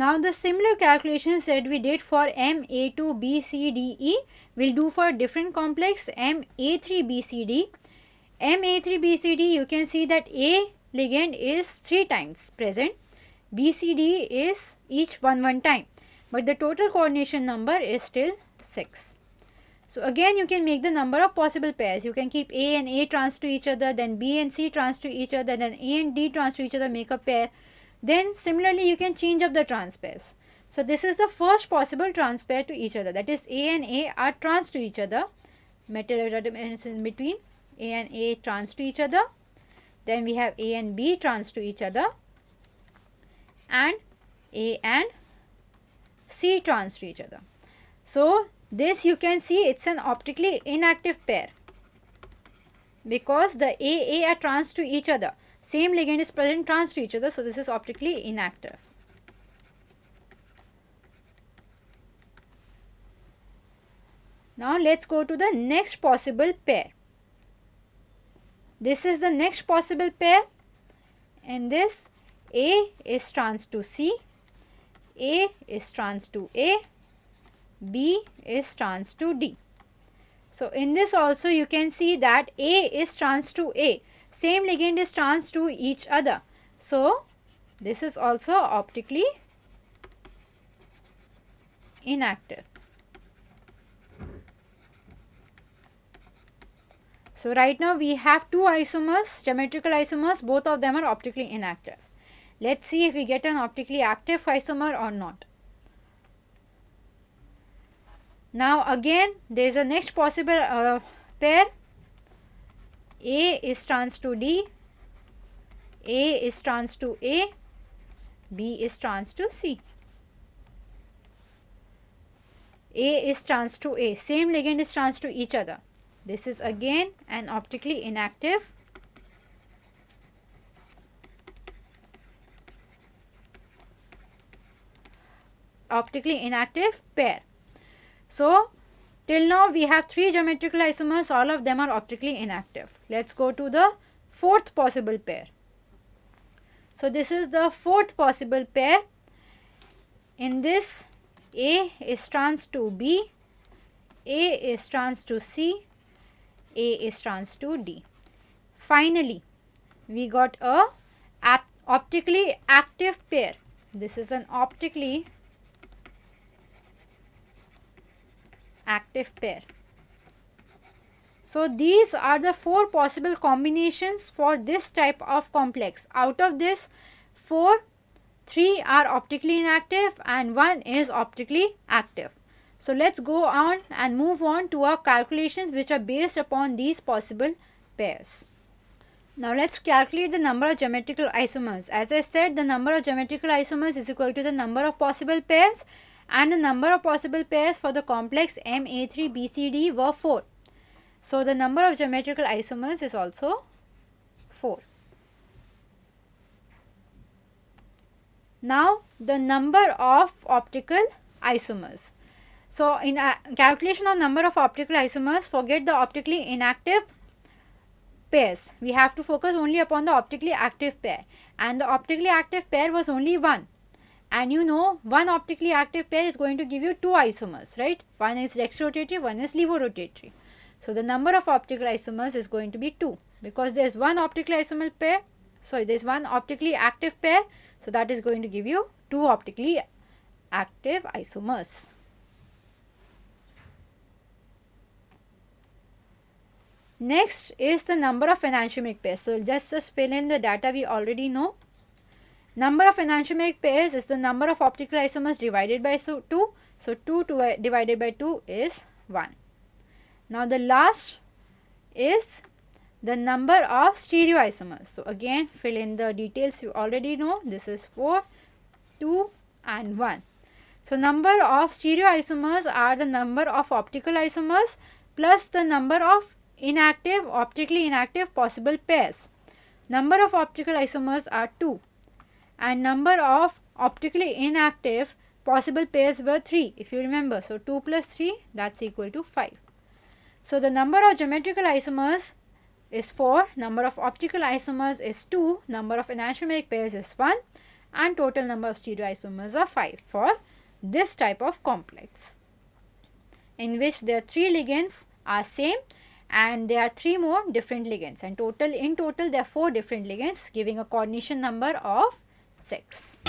Now the similar calculations that we did for MA2BCDE will do for different complex MA3BCD. MA3BCD, you can see that A ligand is 3 times present, BCD is each 1 time, but the total coordination number is still 6. So again you can make the number of possible pairs. You can keep A and A trans to each other, then B and C trans to each other, then A and D trans to each other, make a pair. Then similarly you can change up the trans pairs. So this is the first possible trans pair to each other, that is A and A are trans to each other, metal is in between, A and A trans to each other, then we have A and B trans to each other, and A and C trans to each other. So this you can see it's an optically inactive pair because the AA are trans to each other. Same ligand is present trans to each other, so this is optically inactive. Now let's go to the next possible pair. This is the next possible pair. In this, A is trans to C, A is trans to A, B is trans to D. So in this also you can see that A is trans to A. Same ligand is trans to each other. So this is also optically inactive. So right now we have two isomers, geometrical isomers, both of them are optically inactive. Let's see if we get an optically active isomer or not. Now again there is a next possible pair. A is trans to D, A is trans to A, B is trans to C. A is trans to A, same ligand is trans to each other. This is again an optically inactive pair. So till now we have 3 geometrical isomers, all of them are optically inactive. Let's go to the fourth possible pair. So this is the fourth possible pair. In this, A is trans to B, A is trans to C, A is trans to D. Finally, we got a optically active pair. This is an optically active pair. So these are the 4 possible combinations for this type of complex. Out of this 4, 3 are optically inactive and 1 is optically active. So let's go on and move on to our calculations which are based upon these possible pairs. Now let's calculate the number of geometrical isomers. As I said, the number of geometrical isomers is equal to the number of possible pairs, and the number of possible pairs for the complex MA3BCD were 4. So the number of geometrical isomers is also 4. Now the number of optical isomers. So in a calculation of number of optical isomers, forget the optically inactive pairs. We have to focus only upon the optically active pair, and the optically active pair was only 1. And you know, one optically active pair is going to give you 2 isomers, right? One is dextrorotatory, one is levorotatory. So the number of optical isomers is going to be 2 because there is one optically isomer pair. So there is one optically active pair. So that is going to give you 2 optically active isomers. Next is the number of enantiomeric pairs. So just fill in the data we already know. Number of enantiomeric pairs is the number of optical isomers divided by 2. So 2 divided by 2 is 1. Now the last is the number of stereoisomers. So again fill in the details you already know. This is 4, 2 and 1. So number of stereoisomers are the number of optical isomers plus the number of inactive, optically inactive possible pairs. Number of optical isomers are 2 and number of optically inactive possible pairs were 3, if you remember. So 2 plus 3, that's equal to 5. So the number of geometrical isomers is 4, number of optical isomers is 2, number of enantiomeric pairs is 1, and total number of stereoisomers are 5 for this type of complex, in which their 3 ligands are same and there are 3 more different ligands, and in total there are 4 different ligands, giving a coordination number of 6.